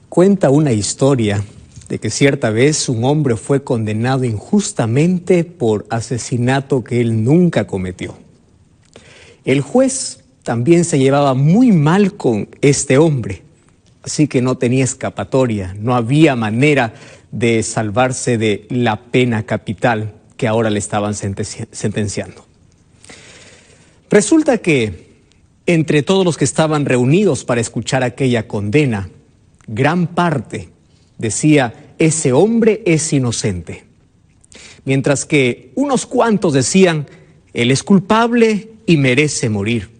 Cuenta una historia de que cierta vez un hombre fue condenado injustamente por asesinato que él nunca cometió. El juez también se llevaba muy mal con este hombre, así que no tenía escapatoria, no había manera de salvarse de la pena capital que ahora le estaban sentenciando. Resulta que entre todos los que estaban reunidos para escuchar aquella condena, gran parte decía: ese hombre es inocente. Mientras que unos cuantos decían: él es culpable y merece morir.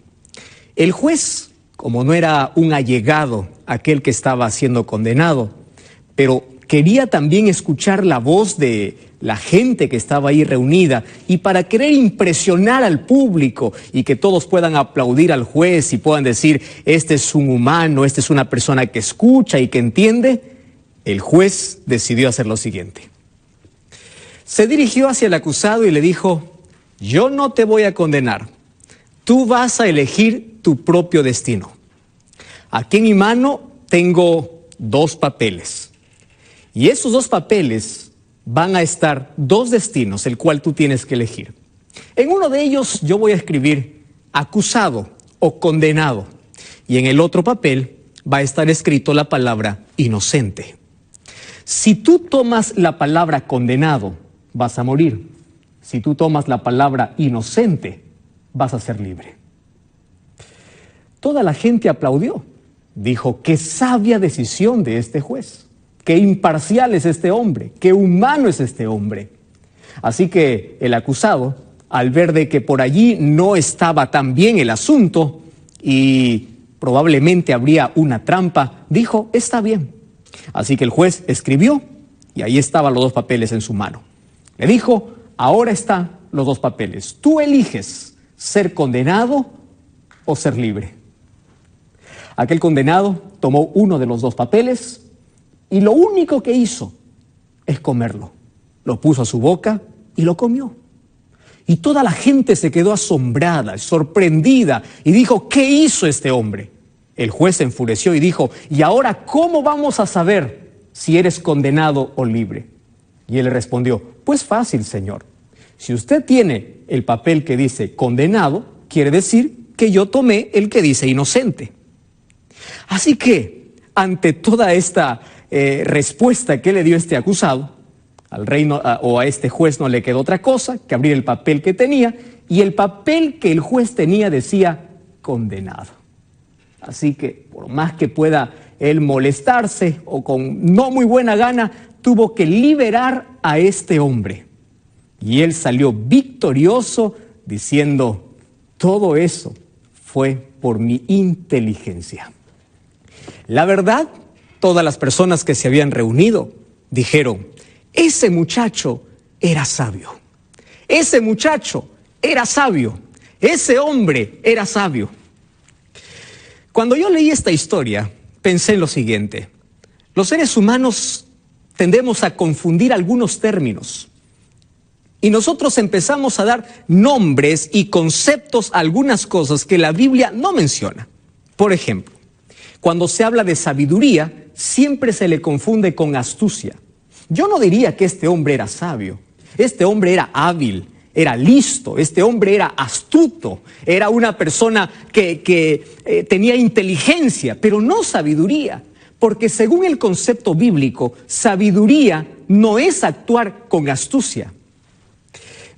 El juez, como no era un allegado aquel que estaba siendo condenado, pero quería también escuchar la voz de la gente que estaba ahí reunida, y para querer impresionar al público y que todos puedan aplaudir al juez y puedan decir: este es un humano, esta es una persona que escucha y que entiende, el juez decidió hacer lo siguiente. Se dirigió hacia el acusado y le dijo: yo no te voy a condenar, tú vas a elegir tu propio destino. Aquí en mi mano tengo 2 papeles, y esos 2 papeles van a estar 2 destinos, el cual tú tienes que elegir. En uno de ellos yo voy a escribir acusado o condenado, y en el otro papel va a estar escrito la palabra inocente. Si tú tomas la palabra condenado, vas a morir. Si tú tomas la palabra inocente, vas a ser libre. Toda la gente aplaudió. Dijo: qué sabia decisión de este juez. Qué imparcial es este hombre, qué humano es este hombre. Así que el acusado, al ver de que por allí no estaba tan bien el asunto y probablemente habría una trampa, dijo: está bien. Así que el juez escribió y ahí estaban los 2 papeles en su mano. Le dijo: ahora están los 2 papeles. Tú eliges ser condenado o ser libre. Aquel condenado tomó uno de los 2 papeles y lo único que hizo es comerlo. Lo puso a su boca y lo comió. Y toda la gente se quedó asombrada, sorprendida, y dijo: ¿qué hizo este hombre? El juez se enfureció y dijo: ¿y ahora cómo vamos a saber si eres condenado o libre? Y él le respondió: pues fácil, señor. Si usted tiene el papel que dice condenado, quiere decir que yo tomé el que dice inocente. Así que, ante toda esta respuesta que le dio este acusado, al rey o a este juez no le quedó otra cosa que abrir el papel que tenía, y el papel que el juez tenía decía condenado. Así que, por más que pueda él molestarse o con no muy buena gana, tuvo que liberar a este hombre. Y él salió victorioso diciendo: todo eso fue por mi inteligencia. La verdad, todas las personas que se habían reunido dijeron: ese muchacho era sabio. Ese muchacho era sabio. Ese hombre era sabio. Cuando yo leí esta historia, pensé en lo siguiente: los seres humanos tendemos a confundir algunos términos. Y nosotros empezamos a dar nombres y conceptos a algunas cosas que la Biblia no menciona. Por ejemplo, cuando se habla de sabiduría, siempre se le confunde con astucia. Yo no diría que este hombre era sabio. Este hombre era hábil, era listo, este hombre era astuto, era una persona que tenía inteligencia, pero no sabiduría. Porque según el concepto bíblico, sabiduría no es actuar con astucia.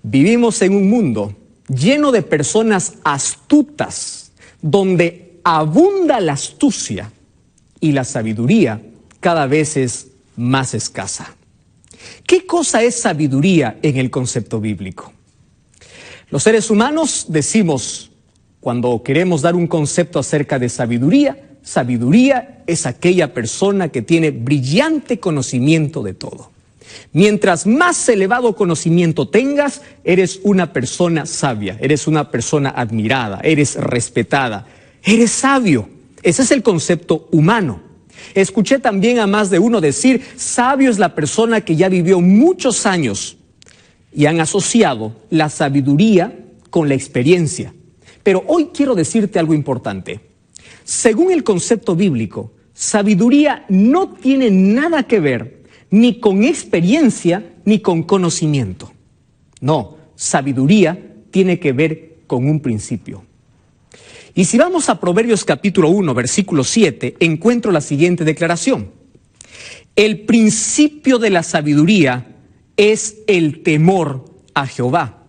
Vivimos en un mundo lleno de personas astutas, donde abunda la astucia y la sabiduría cada vez es más escasa. ¿Qué cosa es sabiduría en el concepto bíblico? Los seres humanos decimos, cuando queremos dar un concepto acerca de sabiduría, sabiduría es aquella persona que tiene brillante conocimiento de todo. Mientras más elevado conocimiento tengas, eres una persona sabia, eres una persona admirada, eres respetada, eres sabio. Ese es el concepto humano. Escuché también a más de uno decir: sabio es la persona que ya vivió muchos años, y han asociado la sabiduría con la experiencia. Pero hoy quiero decirte algo importante. Según el concepto bíblico, Sabiduría no tiene nada que ver ni con experiencia ni con conocimiento. No, sabiduría tiene que ver con un principio. Y si vamos a Proverbios capítulo 1, versículo 7, encuentro la siguiente declaración. El principio de la sabiduría es el temor a Jehová.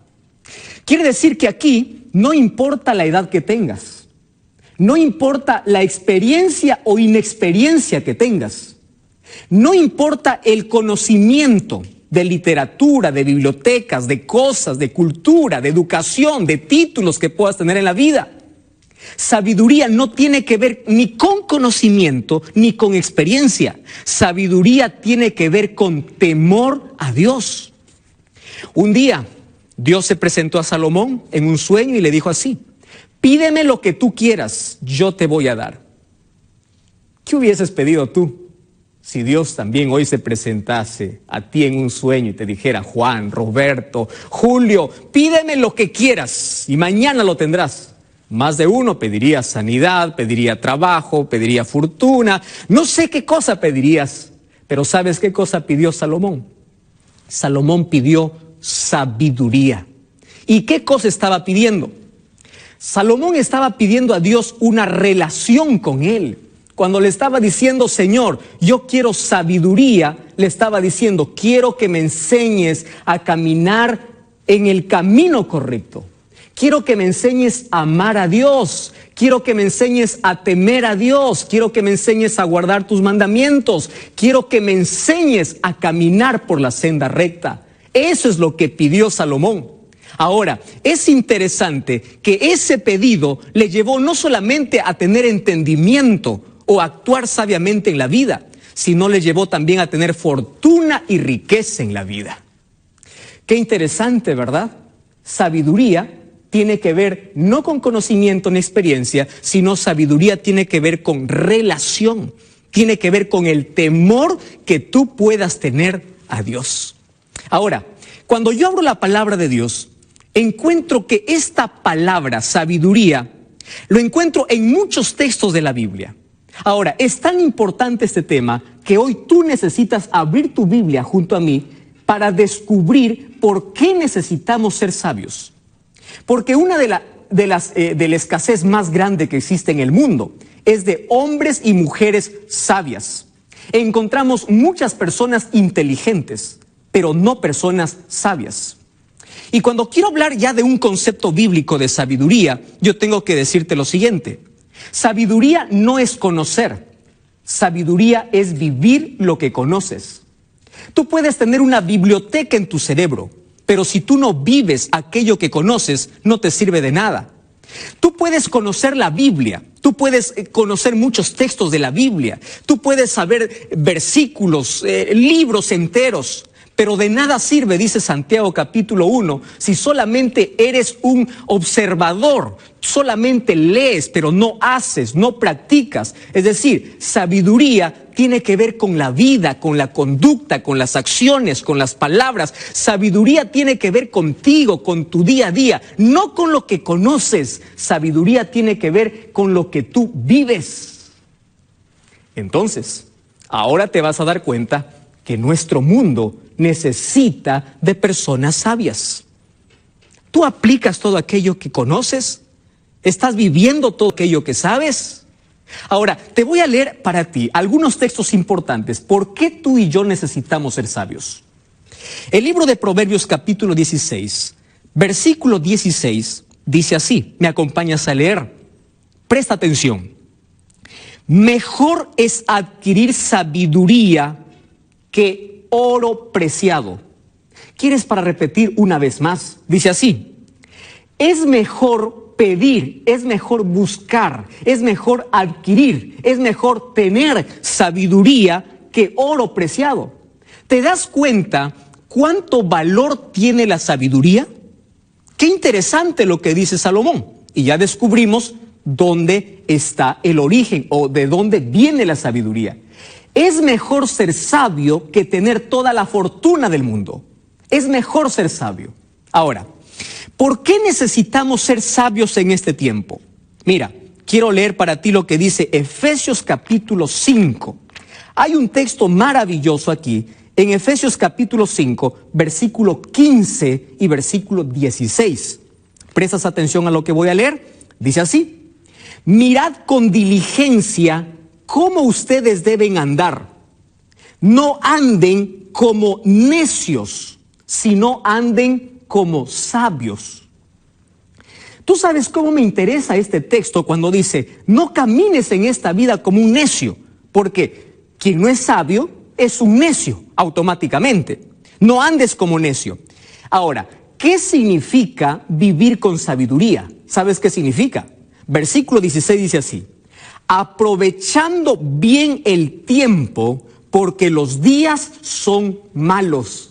Quiere decir que aquí no importa la edad que tengas. No importa la experiencia o inexperiencia que tengas. No importa el conocimiento de literatura, de bibliotecas, de cosas, de cultura, de educación, de títulos que puedas tener en la vida. Sabiduría no tiene que ver ni con conocimiento ni con experiencia. Sabiduría tiene que ver con temor a Dios. Un día, Dios se presentó a Salomón en un sueño y le dijo así: pídeme lo que tú quieras, yo te voy a dar. ¿Qué hubieses pedido tú si Dios también hoy se presentase a ti en un sueño y te dijera: Juan, Roberto, Julio, pídeme lo que quieras y mañana lo tendrás? Más de uno pediría sanidad, pediría trabajo, pediría fortuna, no sé qué cosa pedirías, pero ¿sabes qué cosa pidió Salomón? Salomón pidió sabiduría. ¿Y qué cosa estaba pidiendo? Salomón estaba pidiendo a Dios una relación con él. Cuando le estaba diciendo: Señor, yo quiero sabiduría, le estaba diciendo: quiero que me enseñes a caminar en el camino correcto. Quiero que me enseñes a amar a Dios. Quiero que me enseñes a temer a Dios. Quiero que me enseñes a guardar tus mandamientos. Quiero que me enseñes a caminar por la senda recta. Eso es lo que pidió Salomón. Ahora, es interesante que ese pedido le llevó no solamente a tener entendimiento o a actuar sabiamente en la vida, sino le llevó también a tener fortuna y riqueza en la vida. Qué interesante, ¿verdad? Sabiduría tiene que ver no con conocimiento ni experiencia, sino sabiduría tiene que ver con relación, tiene que ver con el temor que tú puedas tener a Dios. Ahora, cuando yo abro la palabra de Dios, encuentro que esta palabra, sabiduría, lo encuentro en muchos textos de la Biblia. Ahora, es tan importante este tema que hoy tú necesitas abrir tu Biblia junto a mí para descubrir por qué necesitamos ser sabios. Porque una de la escasez más grande que existe en el mundo es de hombres y mujeres sabias. Encontramos muchas personas inteligentes, pero no personas sabias. Y cuando quiero hablar ya de un concepto bíblico de sabiduría, yo tengo que decirte lo siguiente. Sabiduría no es conocer. Sabiduría es vivir lo que conoces. Tú puedes tener una biblioteca en tu cerebro, pero si tú no vives aquello que conoces, no te sirve de nada. Tú puedes conocer la Biblia, tú puedes conocer muchos textos de la Biblia, tú puedes saber versículos, libros enteros, pero de nada sirve, dice Santiago capítulo 1, si solamente eres un observador, solamente lees, pero no haces, no practicas. Es decir, sabiduría tiene que ver con la vida, con la conducta, con las acciones, con las palabras. Sabiduría tiene que ver contigo, con tu día a día, no con lo que conoces. Sabiduría tiene que ver con lo que tú vives. Entonces, ahora te vas a dar cuenta que nuestro mundo necesita de personas sabias. ¿Tú aplicas todo aquello que conoces? ¿Estás viviendo todo aquello que sabes? Ahora, te voy a leer para ti algunos textos importantes. ¿Por qué tú y yo necesitamos ser sabios? El libro de Proverbios capítulo 16, versículo 16, dice así. ¿Me acompañas a leer? Presta atención. Mejor es adquirir sabiduría que oro preciado. ¿Quieres para repetir una vez más? Dice así. Es mejor pedir, es mejor buscar, es mejor adquirir, es mejor tener sabiduría que oro preciado. ¿Te das cuenta cuánto valor tiene la sabiduría? Qué interesante lo que dice Salomón. Y ya descubrimos dónde está el origen o de dónde viene la sabiduría. Es mejor ser sabio que tener toda la fortuna del mundo. Es mejor ser sabio. Ahora, ¿por qué necesitamos ser sabios en este tiempo? Mira, quiero leer para ti lo que dice Efesios capítulo 5. Hay un texto maravilloso aquí, en Efesios capítulo 5, versículo 15 y versículo 16. ¿Prestas atención a lo que voy a leer? Dice así: mirad con diligencia cómo ustedes deben andar. No anden como necios, sino anden como sabios. Tú sabes cómo me interesa este texto cuando dice, no camines en esta vida como un necio, porque quien no es sabio es un necio automáticamente. No andes como necio. Ahora, ¿qué significa vivir con sabiduría? ¿Sabes qué significa? Versículo 16 dice así: aprovechando bien el tiempo, porque los días son malos.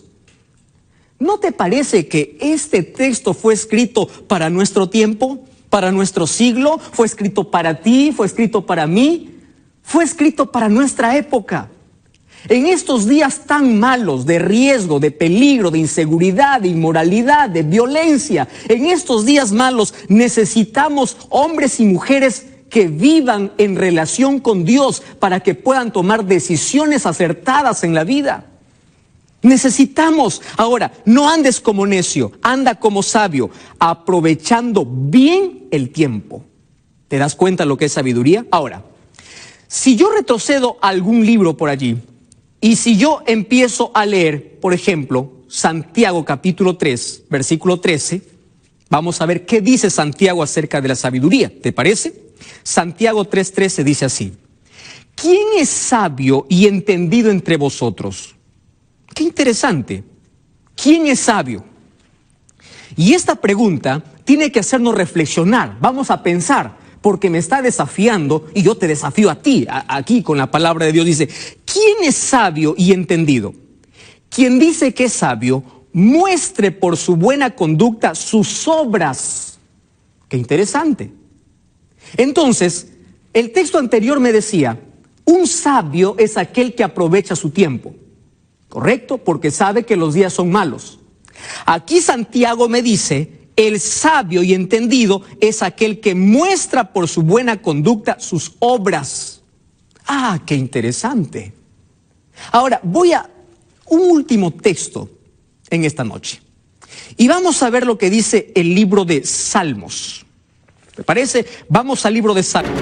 ¿No te parece que este texto fue escrito para nuestro tiempo, para nuestro siglo? Fue escrito para ti, fue escrito para mí, fue escrito para nuestra época. En estos días tan malos, de riesgo, de peligro, de inseguridad, de inmoralidad, de violencia, en estos días malos necesitamos hombres y mujeres que vivan en relación con Dios para que puedan tomar decisiones acertadas en la vida. Necesitamos, ahora, no andes como necio, anda como sabio, aprovechando bien el tiempo. ¿Te das cuenta lo que es sabiduría? Ahora, si yo retrocedo a algún libro por allí, y si yo empiezo a leer, por ejemplo, Santiago capítulo 3, versículo 13, vamos a ver qué dice Santiago acerca de la sabiduría, ¿te parece? Santiago 3:13 dice así: ¿quién es sabio y entendido entre vosotros? Qué interesante. ¿Quién es sabio? Y esta pregunta tiene que hacernos reflexionar. Vamos a pensar, porque me está desafiando y yo te desafío a ti. Aquí con la palabra de Dios dice, ¿quién es sabio y entendido? Quien dice que es sabio, muestre por su buena conducta sus obras. Qué interesante. Entonces, el texto anterior me decía, un sabio es aquel que aprovecha su tiempo. ¿Correcto? Porque sabe que los días son malos. Aquí Santiago me dice, el sabio y entendido es aquel que muestra por su buena conducta sus obras. ¡Ah, qué interesante! Ahora, voy a un último texto en esta noche. Y vamos a ver lo que dice el libro de Salmos. ¿Te parece? Vamos al libro de Salmos.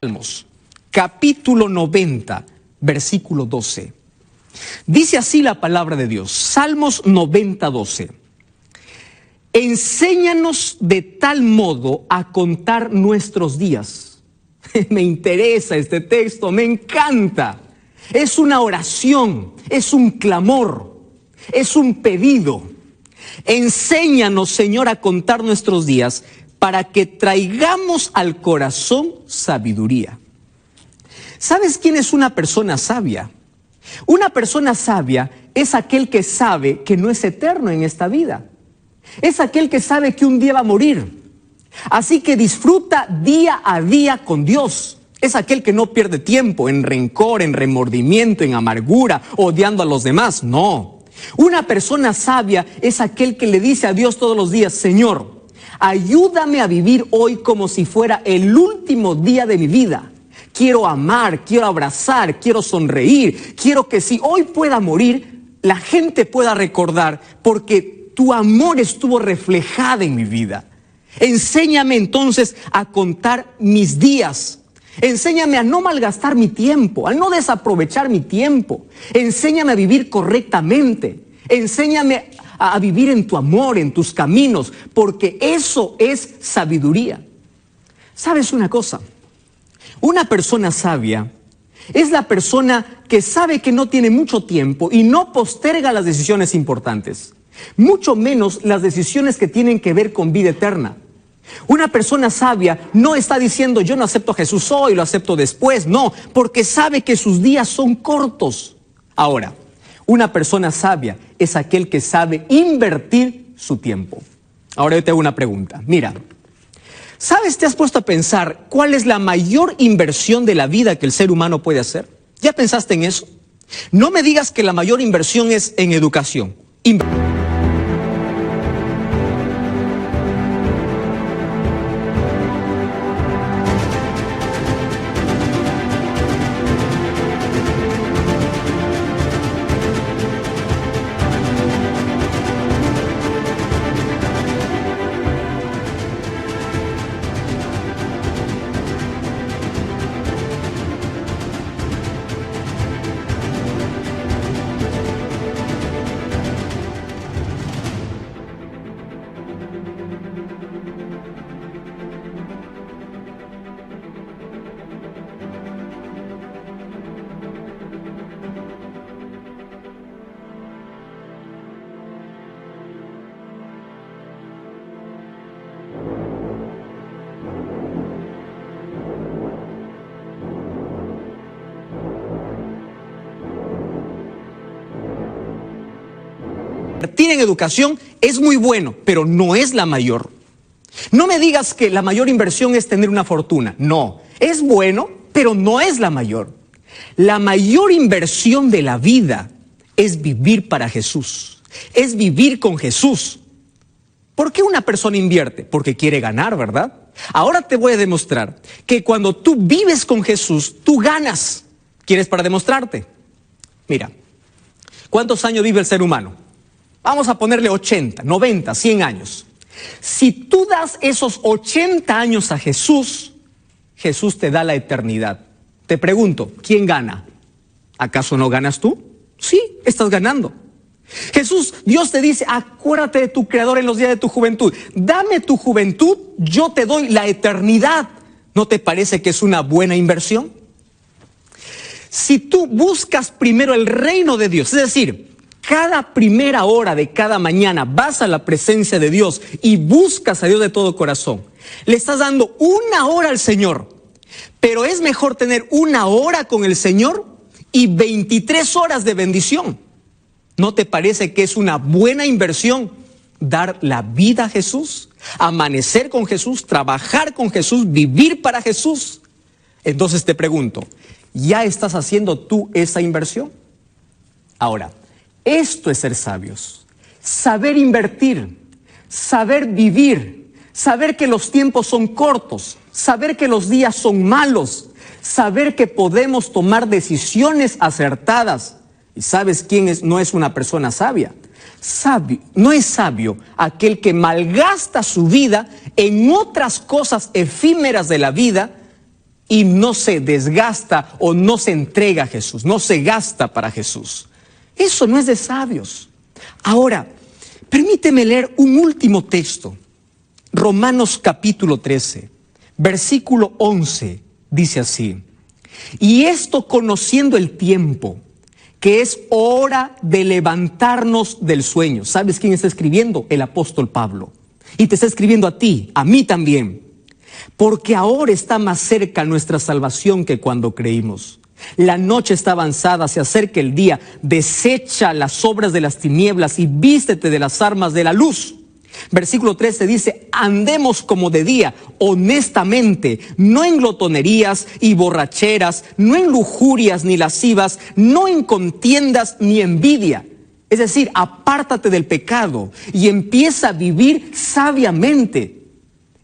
Salmos, capítulo 90, versículo 12. Dice así la palabra de Dios, Salmos 90, 12. Enséñanos de tal modo a contar nuestros días. Me interesa este texto, me encanta. Es una oración, es un clamor, es un pedido. Enséñanos, Señor, a contar nuestros días para que traigamos al corazón sabiduría. ¿Sabes quién es una persona sabia? Una persona sabia es aquel que sabe que no es eterno en esta vida. Es aquel que sabe que un día va a morir. Así que disfruta día a día con Dios. Es aquel que no pierde tiempo en rencor, en remordimiento, en amargura, odiando a los demás. No. Una persona sabia es aquel que le dice a Dios todos los días, Señor, ayúdame a vivir hoy como si fuera el último día de mi vida. Quiero amar, quiero abrazar, quiero sonreír. Quiero que si hoy pueda morir, la gente pueda recordar porque tu amor estuvo reflejado en mi vida. Enséñame entonces a contar mis días. Enséñame a no malgastar mi tiempo, a no desaprovechar mi tiempo. Enséñame a vivir correctamente. Enséñame a vivir en tu amor, en tus caminos, porque eso es sabiduría. ¿Sabes una cosa? Una persona sabia es la persona que sabe que no tiene mucho tiempo y no posterga las decisiones importantes, mucho menos las decisiones que tienen que ver con vida eterna. Una persona sabia no está diciendo yo no acepto a Jesús hoy, lo acepto después, no, porque sabe que sus días son cortos. Ahora, una persona sabia es aquel que sabe invertir su tiempo. Ahora yo te hago una pregunta, mira, ¿sabes, te has puesto a pensar cuál es la mayor inversión de la vida que el ser humano puede hacer? ¿Ya pensaste en eso? No me digas que la mayor inversión es en educación. Invertir en educación es muy bueno, pero no es la mayor. No me digas que la mayor inversión es tener una fortuna. No, es bueno, pero no es la mayor. La mayor inversión de la vida es vivir para Jesús, es vivir con Jesús. ¿Por qué una persona invierte? Porque quiere ganar, ¿verdad? Ahora te voy a demostrar que cuando tú vives con Jesús, tú ganas. ¿Quieres para demostrarte? Mira, ¿cuántos años vive el ser humano? Vamos a ponerle 80, 90, 100 años. Si tú das esos 80 años a Jesús, Jesús te da la eternidad. Te pregunto, ¿quién gana? ¿Acaso no ganas tú? Sí, estás ganando. Jesús, Dios te dice, acuérdate de tu Creador en los días de tu juventud. Dame tu juventud, yo te doy la eternidad. ¿No te parece que es una buena inversión? Si tú buscas primero el reino de Dios, es decir, cada primera hora de cada mañana vas a la presencia de Dios y buscas a Dios de todo corazón, le estás dando una hora al Señor, pero es mejor tener una hora con el Señor y 23 horas de bendición. ¿No te parece que es una buena inversión dar la vida a Jesús, amanecer con Jesús, trabajar con Jesús, vivir para Jesús? Entonces te pregunto, ¿ya estás haciendo tú esa inversión? Ahora, esto es ser sabios, saber invertir, saber vivir, saber que los tiempos son cortos, saber que los días son malos, saber que podemos tomar decisiones acertadas. ¿Y sabes quién no es una persona sabia? No es sabio aquel que malgasta su vida en otras cosas efímeras de la vida y no se desgasta o no se entrega a Jesús, no se gasta para Jesús. Eso no es de sabios. Ahora, permíteme leer un último texto. Romanos capítulo 13, versículo 11, dice así: y esto conociendo el tiempo, que es hora de levantarnos del sueño. ¿Sabes quién está escribiendo? El apóstol Pablo. Y te está escribiendo a ti, a mí también. Porque ahora está más cerca nuestra salvación que cuando creímos. La noche está avanzada, se acerca el día. Desecha las obras de las tinieblas y vístete de las armas de la luz. Versículo 13 dice: andemos como de día, honestamente, no en glotonerías y borracheras, no en lujurias ni lascivas, no en contiendas ni envidia. Es decir, apártate del pecado y empieza a vivir sabiamente.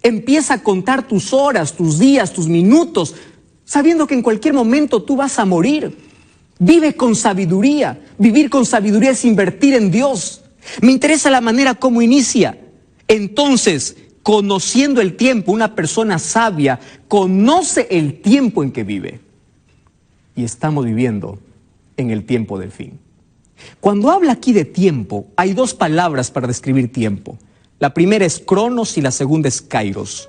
Empieza a contar tus horas, tus días, tus minutos, sabiendo que en cualquier momento tú vas a morir. Vive con sabiduría. Vivir con sabiduría es invertir en Dios. Me interesa la manera como inicia. Entonces, conociendo el tiempo. Una persona sabia conoce el tiempo en que vive. Y estamos viviendo en el tiempo del fin. Cuando habla aquí de tiempo, hay dos palabras para describir tiempo. La primera es cronos y la segunda es kairos.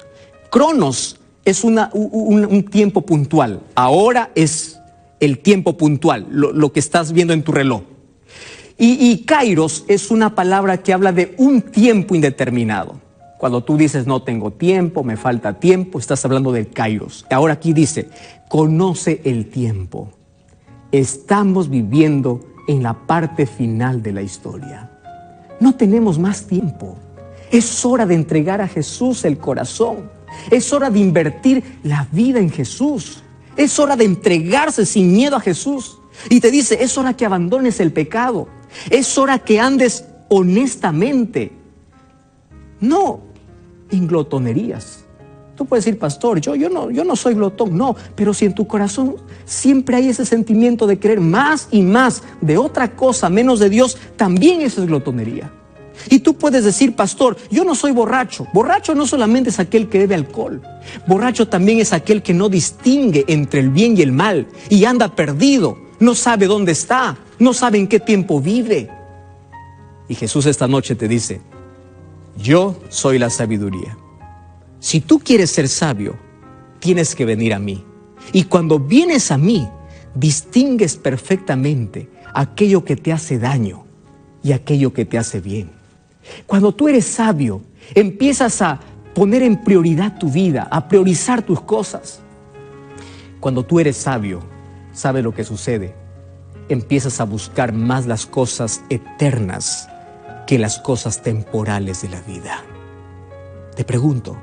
Cronos es un tiempo puntual. Ahora es el tiempo puntual, lo que estás viendo en tu reloj. Y kairos es una palabra que habla de un tiempo indeterminado. Cuando tú dices no tengo tiempo, me falta tiempo, estás hablando del kairos. Ahora aquí dice, conoce el tiempo. Estamos viviendo en la parte final de la historia. No tenemos más tiempo. Es hora de entregar a Jesús el corazón. Es hora de invertir la vida en Jesús. Es hora de entregarse sin miedo a Jesús. Y te dice, es hora que abandones el pecado. Es hora que andes honestamente. No en glotonerías. Tú puedes decir, pastor, yo no soy glotón. No, pero si en tu corazón siempre hay ese sentimiento de querer más y más de otra cosa, menos de Dios, también eso es glotonería. Y tú puedes decir, pastor, yo no soy borracho. Borracho no solamente es aquel que bebe alcohol. Borracho también es aquel que no distingue entre el bien y el mal y anda perdido. No sabe dónde está, no sabe en qué tiempo vive. Y Jesús esta noche te dice, yo soy la sabiduría. Si tú quieres ser sabio, tienes que venir a mí. Y cuando vienes a mí, distingues perfectamente aquello que te hace daño y aquello que te hace bien. Cuando tú eres sabio, empiezas a poner en prioridad tu vida, a priorizar tus cosas. Cuando tú eres sabio, ¿sabes lo que sucede? Empiezas a buscar más las cosas eternas que las cosas temporales de la vida. Te pregunto,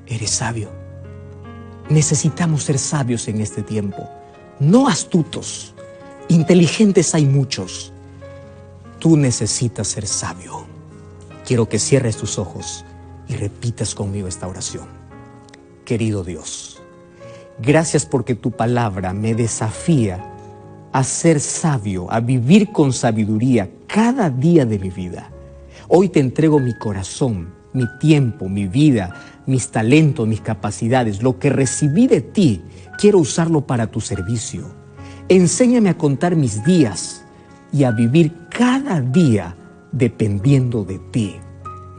¿eres sabio? Necesitamos ser sabios en este tiempo, no astutos. Inteligentes hay muchos. Tú necesitas ser sabio. Quiero que cierres tus ojos y repitas conmigo esta oración. Querido Dios, gracias porque tu palabra me desafía a ser sabio, a vivir con sabiduría cada día de mi vida. Hoy te entrego mi corazón, mi tiempo, mi vida, mis talentos, mis capacidades. Lo que recibí de ti, quiero usarlo para tu servicio. Enséñame a contar mis días y a vivir cada día dependiendo de ti.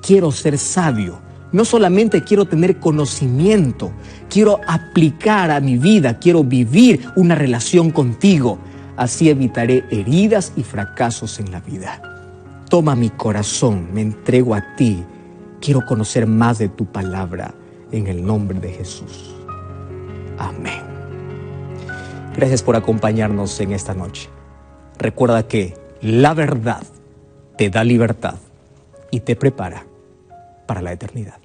Quiero ser sabio. No solamente quiero tener conocimiento, quiero aplicar a mi vida, quiero vivir una relación contigo. Así evitaré heridas y fracasos en la vida. Toma mi corazón, me entrego a ti. Quiero conocer más de tu palabra en el nombre de Jesús. Amén. Gracias por acompañarnos en esta noche. Recuerda que la verdad te da libertad y te prepara para la eternidad.